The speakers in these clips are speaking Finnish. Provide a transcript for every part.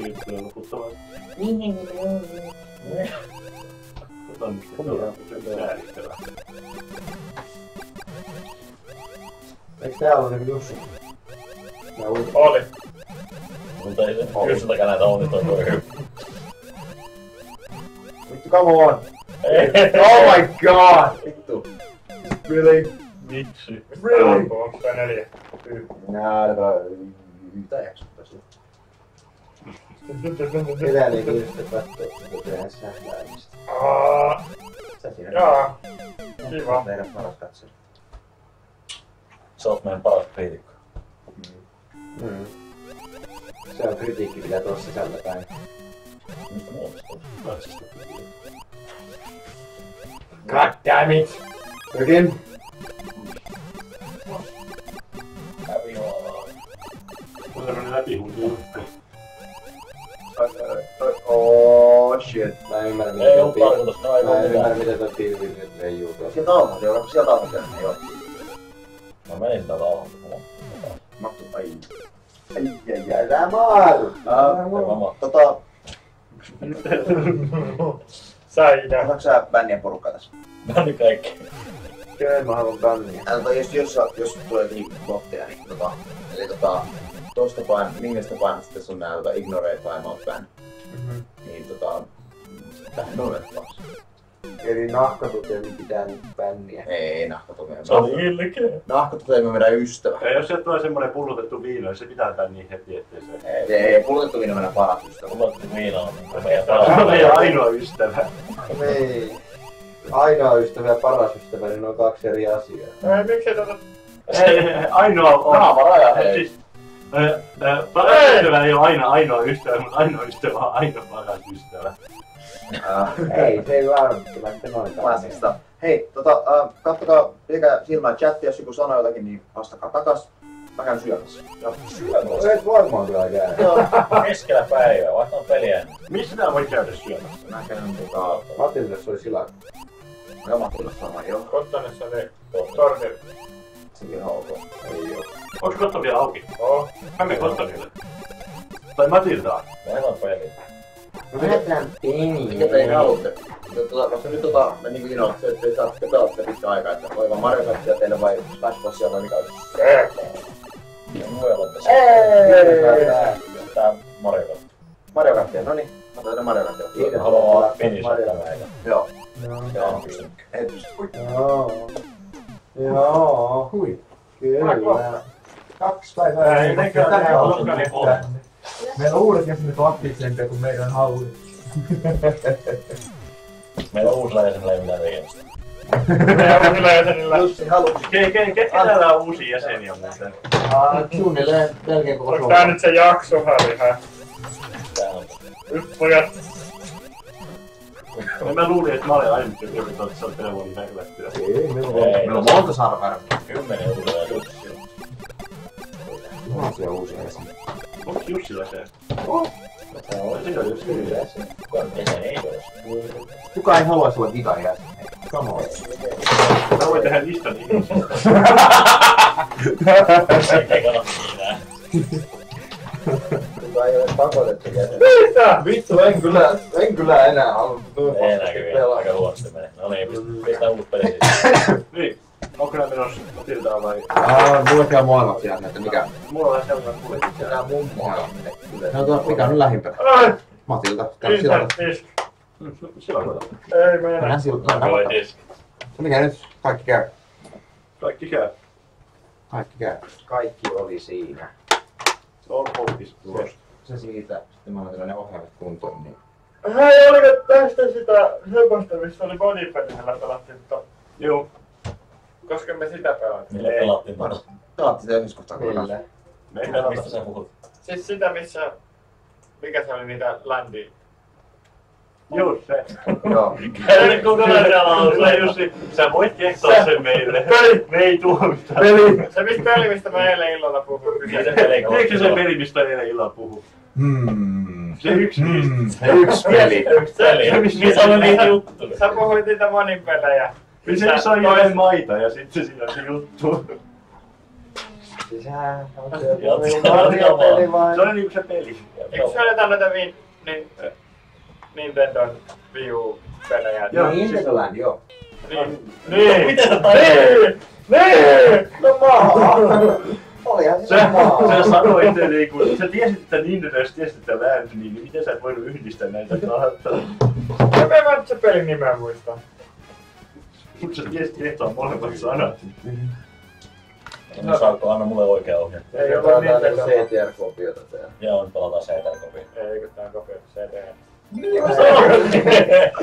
liittyy loputtomasti. Ota nyt se säädittävää. Eiks täällä ole niinku Jussi? Oli. Mutta ei se Jussiltakaan näitä onnistuja hyvin. Vittu, come on! Oh my god! Vittu. Really? Vitsi. Really? Onko tää 4? Nää, mitä jaksottaisi? Ketään ei kiinnosta katsoa, kun tehdään sähläämistä. Sä siinä. Jaa. Kiva. Meidän paras katsoja. Sä oot meidän paras kriitikko. Se on kritiikki, mitä tuossa sisältäpäin. Mistä muuta? God damn it! Again? Mulla on läpihuutu. Oh shit. Mä en ymmärrä mitä Ei oo tarkoitus, mä en ymmärrä mitä toi pilvi nyt leijuu. Sieltä alhaalta, joo. Sieltä alhaalta ei oo. Mä menin sitä alhaalta. Mattu, ai. Ai, tää maaru! Säinä. Otatko sä bännien porukkaa tässä? Mä nyt kaikki. Kyllä mä haluan bänniä. Jos tulee jotenkin botteja, niin eli tosta minkästä painasta tässä on nää ignore timeout ban. Niin tähän on taas. Eli nahkatutemi pitää nyt bänniä. Ei nahkatutemi. Se oli ilkeä. Nahkatutemi on meidän ystävä. Ja jos sieltä tulee semmonen pullotettu viino, niin se pitää tän niin heti, ettei se... Ei, pullotettu viino on meidän paras ystävä. Pullotettu viino on meidän Se on meidän ainoa ystävä. Niin. Ainoa ystävä ja paras ystävä, niin ne on kaksi eri asiaa. Miksi Ainoa on... Naamaraja, hei. Siis, paras ystävä ei oo aina ainoa ystävä, mutta ainoa ystävä on aina paras ystävä. Ei, se ei välttämättä noin Klassista. Hei, kattokaa, pitäkää silmää chattia, jos joku sanoo jotakin, niin vastakaa takas. Mä käyn syömässä. Se et varmaan kyllä käy. Joo, keskellä päivää, vaikka on peliä ennen. Missä tää voi käydä syömässä? Mä käyn Matildassa oli silakka. Mä Matildassa sama, joo. Kottanessa oli torni. Sekin on ok. Ei oo. Onks kotta vielä auki? Oo. Mä menen Kottanille. Tai Matildaa. Mä en peliä. No vedetään Mikä te ei haluatte? Koska nyt me niinku inoa, se ettei saatte pelata pitkä aikaa, että voi vaan Mario Kartia teille vai Smash Bossia vai mikä olisi. Ja muilla on tässä. Tää Mario Kart. Mario Kartia, noniin. Mä otan Mario Kartia. Kiitos. Haluaa finishaa tämä eikä. Joo. Joo, on pystynyt. Ei pysty. Joo. Hui. Kyllä. 2 päivää. Ei nekään ollenkaan niin on. Meillä on uudet jäsenet aktiivisempia kuin meidän hallit. Meillä on uusilla jäsenillä ei mitään tekemistä. Meidän uusilla jäsenillä. Jussi halusi. Ketkä täällä on uusia jäseniä muuten? Suunnilleen melkein koko Onks tää nyt se jakso, Harri, hä? Tää on. Nyt pojat. Mä luulin, että mä olen ainut, joka sä oot telefonin näkyvättyä. Ei, Meillä on monta sarvaa. 10 uusilla jäsenillä. tuhansia uusia jäseniä. Onks Jussi jäsen? Se on Siinä on Jussi jäsen. Kukaan jäsen ei olisi. Kuka ei haluaisi olla gigan jäsen? Come on. Mä voin tehdä listan ihmisistä. Ei kannata mitään. Kuka ei ole pakotettu jäsen. Mitä? Vittu, en kyllä enää halua Ei enää kyllä, aika huonosti menee. No niin, pistää uusi peli siis. Niin. Onko nää menossa Matildaa vai? Mulle käy molemmat siellä näitä, mikä? Mulla on vähän sellainen kuljetus. Tää mummoa. No mikä on lähimpänä? Matilda. Täällä silloin. Sillä on Ei mene. Mennään silloin. Voi diski. Mikä nyt? Kaikki käy. kaikki käy. Kaikki käy. Kaikki oli siinä. All hope is lost. Se siitä. Sitten mä oon ne ohjaimet kuntoon, niin... Hei, oliko tästä sitä semmoista, missä oli monipelillä pelattiin Joo. koska me sitä pelattiin? Millä pelattiin tuolla? Pelattiin sitä yhdessä kohtaa Millä? kuitenkin. Me ei pelata. Mistä sä puhut? Siis sitä, missä... Mikä se oli niitä ländiä? Joo, se. Joo. Älä kokonaan siellä Jussi. Sä voit kertoa sen meille. Me ei tuo mitään. Se peli, mistä mä eilen illalla puhuin. Eikö se peli, mistä eilen illalla puhu? Se yksi niistä. Yksi peli. Missä on niitä juttuja? Sä puhuit niitä monipelejä. Se sai jotain maita ja sitten siinä on se juttu. Sisään. Se oli niinku se peli. Eikö se ole näitä Nintendon Wii U-pelejä? Joo, Nintendoland, joo. Niin! Miten sä tajusit? Niin! No maa! Olihan se samaa. Sä sanoit, että niinku, sä tiesit, että Nintendo ja tiesit, että Land, niin miten sä et voinut yhdistää näitä kahta? Ja me vaan se pelin nimeä muistaa. Mut sä tiesit, että on molemmat sanat. No saatko anna mulle oikea ohje? Ei ole Nintendo. CTR-kopiota täällä. Joo, pelataan CTR-kopia. Eikö tää on kopioitu CD:n?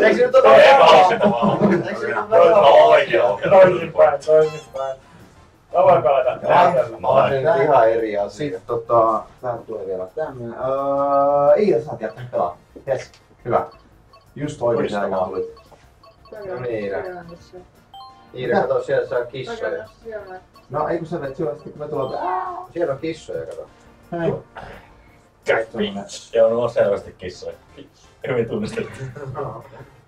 Eikö se nyt ole Eikö se nyt ole Oikea ohje. Toisinpäin. Mä voin pelata tällä. Mä oon nyt ihan eri asia. Sitten täältä tulee vielä tämmönen. Iida, sä oot jättänyt pelaa. Jes, hyvä. Just oikein aikaan tulit. No niin, Iida, kato siellä saa kissoja. No ei kun sä vet syödä, kun me tullaan. Siellä on kissoja, kato. Hei. Joo, ne on selvästi kissoja. Hyvin tunnistettu.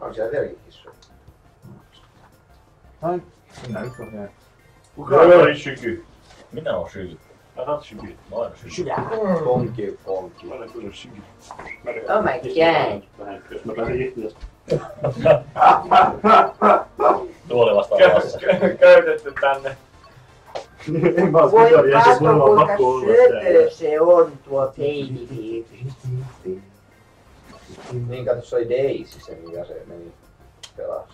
On siellä vieläkin kissoja. Ai, sinä yksi on vielä. Kuka oli Syky? Minä oon Syky. Mä oon Syky. Mä oon Syky. Konki. Mä olen kyllä Syky. Oh my god. Jos mä pääsen itseästä. Tuoli vastaan vastassa. Köytetty tänne. En mä oo Voi Skydaria, ja se katso mulla on kuinka pakko olla söpö täällä. se on tuo teiniviiri. Niin kato, se oli Daisy se, mikä se meni pelasi.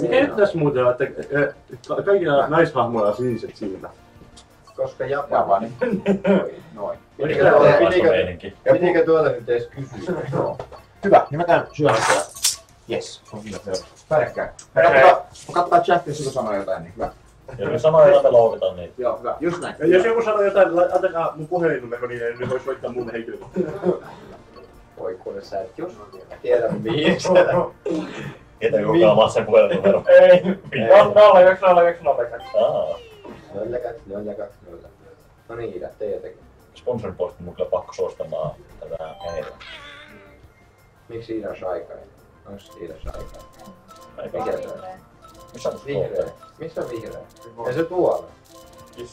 Mikä nyt tässä muuten on, että kaikilla naishahmoilla on siniset silmät? Koska Japani. Noin. Vastameininki. Ja pitikö tuolta nyt edes kysyä? Hyvä, niin mä käyn syömässä. Yes, on hyvä seuraava. Pärkkäin. Katsotaan chatissa, kun sanoo jotain, niin hyvä. Jos me sanoin jotain, me loukitaan niitä. Joo, hyvä. Just näin. Ja jos joku sanoo jotain, antakaa mun puhelinnumero, niin ne voi soittaa mun henkilökohtaisesti. Voi kuule, sä et just tiedä mihin sä. Ketä kukaan vaan sen puhelinnumero. Ei. 01012. Aa. 020. No niin, Ida, tee jotenkin. Sponsorin puolesta mun kyllä pakko suostamaan tätä heillä. Miksi Ida Shaikai? Onks Ida Shaikai? Mikä Mikä se on? Missä on Vihreä. skooteri? Missä on vihreä? Ja se tuolla.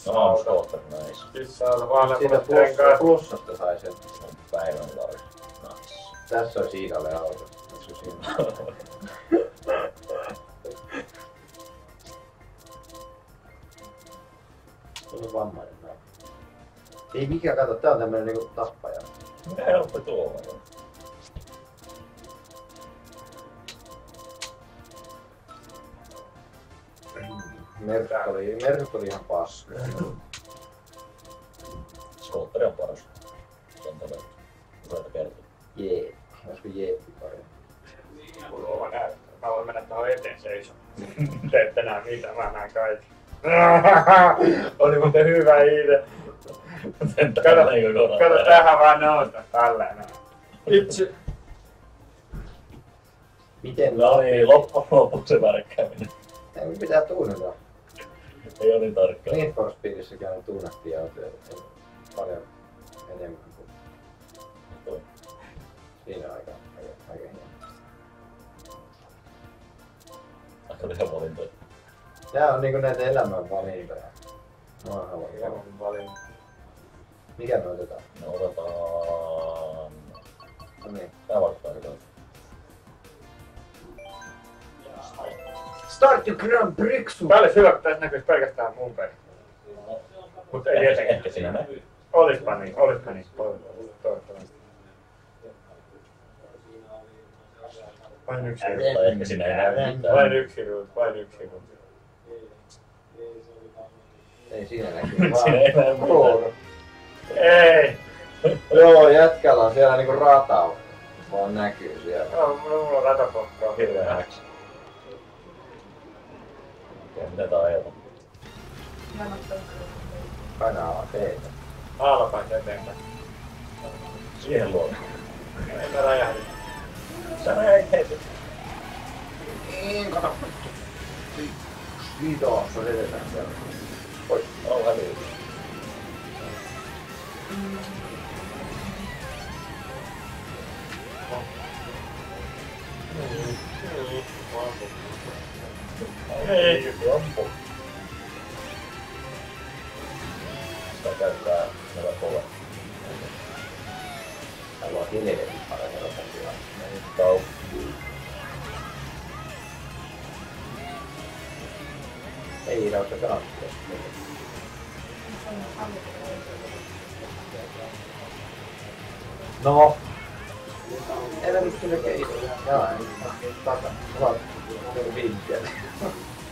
No on skooteri, näis. Kissalla vaan Siitä plussasta sai sen. On päivän lauri. Nice. Tässä olisi Idalle auto. Onks se siinä? Se on vammainen näin. Ei mikään, kato, tää on tämmönen niinku tappaja. Mikä helppo tuo on? Merkit oli ihan paskoja. Skootteri on paras. Se on todella useita kertaa. Jee. Olisiko jeeppi parempi? Mulla on näyttää. Mä voin mennä tohon eteen seisomaan. Te ette näe mitä, mä näen kaikki. Oli muuten hyvä idea. Kato tähän vaan nousta. Tälleen näin. Itse. Miten No niin, loppuun se värkkääminen. Ei pitää tuunata. Ei ole niin tarkkaa. Need for Speedissäkin aina tuunattiin autoja paljon enemmän kuin siinä aika hieno. Aika tehdä valintoja. Tää on niinku näitä elämän valintoja. Mä haluan. Elämän valinta. Mikä me otetaan? Me otetaan... No niin. Tää vaikuttaa hyvältä. Start your Grand Prix! Tää olisi hyvä, kun tässä näkyisi pelkästään mun peli. Mut ei tietenkään. Ehkä siinä näkyy. Olispa niin. Toivottavasti. Vain yksi ruutu. Tai ehkä siinä ei näy mitään. Vain yksi ruutu. Ei siinä näkyy Siinä ei näy mitään. Ei! Joo, jätkällä on siellä niinku rata. Vaan näkyy siellä. Joo, mulla on ratapokkaa. Hirveä häksi. Mitä tää ajetaan? Painaa teitä. Aalapäin eteenpäin. Siihen luotaan. Ei mä räjähdin. Sä räjäit heti. Niin, kato. Kiitos, on edetään siellä. Oi. On häviö. Ei. Ampu. Haluaa helvetin paljon helpompia. Tau. Ei Iirausta pelattu. No. Älä nyt kyllä keinoja. Jaa, ei takana. Olet vinkkiä.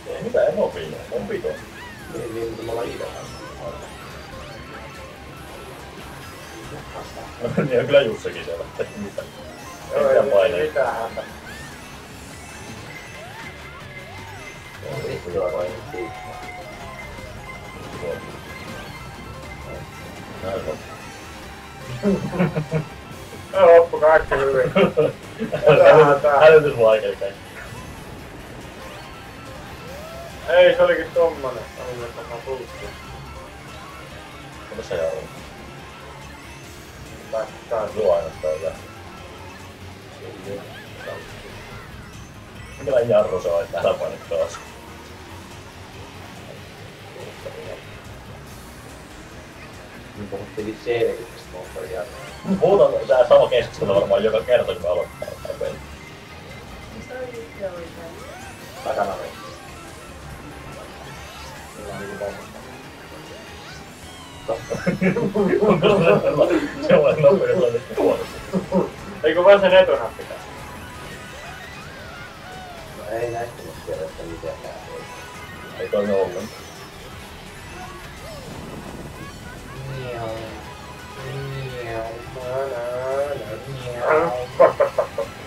Ei mitään, en oo viime. On pito. Niin, mutta me ollaan Iidan kanssa. Niin on kyllä Jussekin siellä. Mitä? Ei mitään paineita. Mitään häntä. Vittu joo painettiin. Näin on. Loppu kaikki hyvin. Hälytysvaikeita. Ei, se olikin tommonen. Oli myös vähän pulssia. Mitä sä Jarro? Tää Juo ainoastaan ja... Minkälainen Jarro se on, että älä paine taas? Me puhuttiin selkityksestä moottoria. Puhutaan tää sama keskustelu varmaan joka kerta, kun me aloittaa tää peli. Takana reitistä. Sillä on niinku pommosta. Se on nopea sellainen huonosti. Eikö vaan sen etunappi tässä? No ei näistä nyt tiedä, että mitenkään ei. Ei toimi ollenkaan. Miau.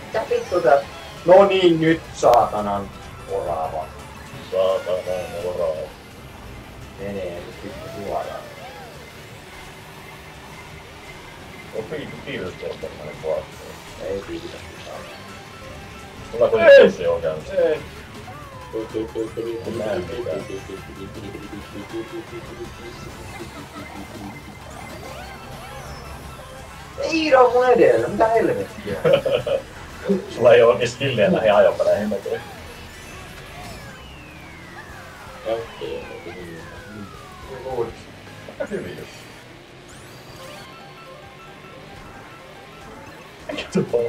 Mitä vittu tää? No niin, nyt saatanan orava. Saatana moraa. Menee nyt vittu suoraan. On piirrystä on tämmönen vaatteet. Ei piiritä mitään. Mulla kuitenkin Jussi on käynyt. Ei. Näin mitään. Iiro on mun edellä, mitä helvettiä? Sulla ei oo oikein skilliä näihin ajopeleihin näkyy. Aika hyvin just. Mikä se on?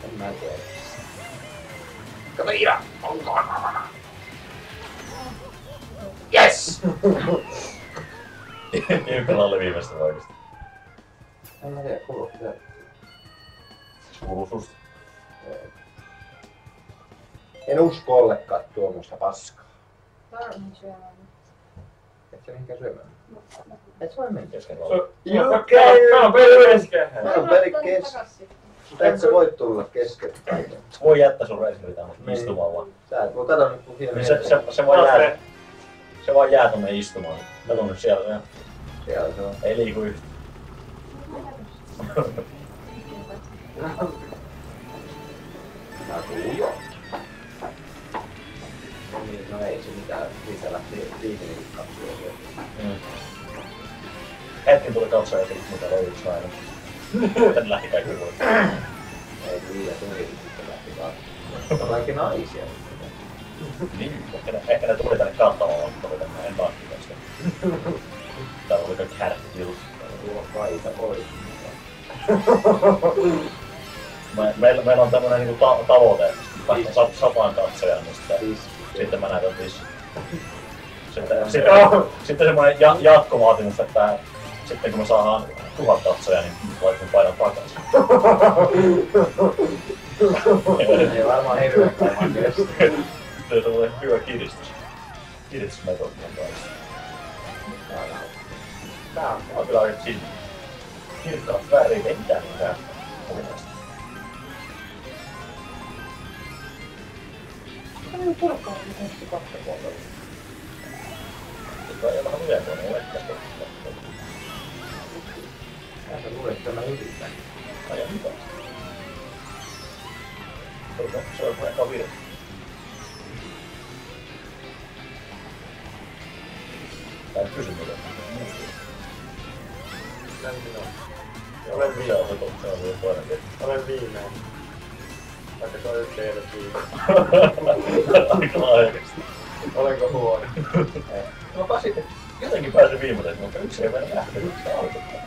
En mä tiedä. Kato Iiro! Yes! Ilkalla oli viimeistä oikeesti. En mä tiedä, kuuluu se. Kuuluu susta. En usko ollenkaan tuommoista paskaa. Varmaan syömään. Et sä mihinkään syömään. Et voi mennä. Kesken olla. Tää on peli kesken. Tää on peli kesken. Et sä voi tulla kesken. Se voi jättää sun reisille tänne istumaan vaan. Sä et voi kato nyt kun siinä Niin se voi jää. Se vaan jää tonne istumaan. Kato nyt siellä se. Siellä se on. Ei liiku yhtään. Tää tuu jo. No niin, no ei se mitään. Siitä lähti viimeinen katsoa. Hetken tuli katsoa, että mitä oli yksi nainen. Tän lähti kaikki voi. Ei liian tuli sitten lähti katsoa. On kaikki naisia. Niin, ehkä ne tuli tänne kattamaan, mutta tuli tänne en taakkipäistä. Täällä oli kaikki härkkilut. Tuo kaita pois. Meillä on tämmönen niinku tavoite, että päästään 100 katsojaan, niin sitten mä näytän vissi. Sitten semmoinen jatkovaatimus, että sitten kun me saadaan 1000 katsojaa, niin laitun painan takaisin. Ei varmaan hirveän kauan kestä. Se on semmoinen hyvä kiristys. Kiristysmetodi on kanssa. Tää on kyllä aika chill. Kirkkaat väriin, ei mitään mitään. Tällainen purkkaa, miten se kohta puolella. Tämä ei vähän lujempaa, niin lehtästä. Sä luulet tämän yrittää. Ai ja mitä? Se on eka virhe. Tää ei kysy mitään. Olen Se on se toinen virhe. Olen viimeinen. Vaikka se on yksi edes viimeinen. Aika laajasti. Olenko huono? Mä pääsin, jotenkin pääsin viimeiseksi, mutta yksi ei mennä lähtenyt. Se alkoi.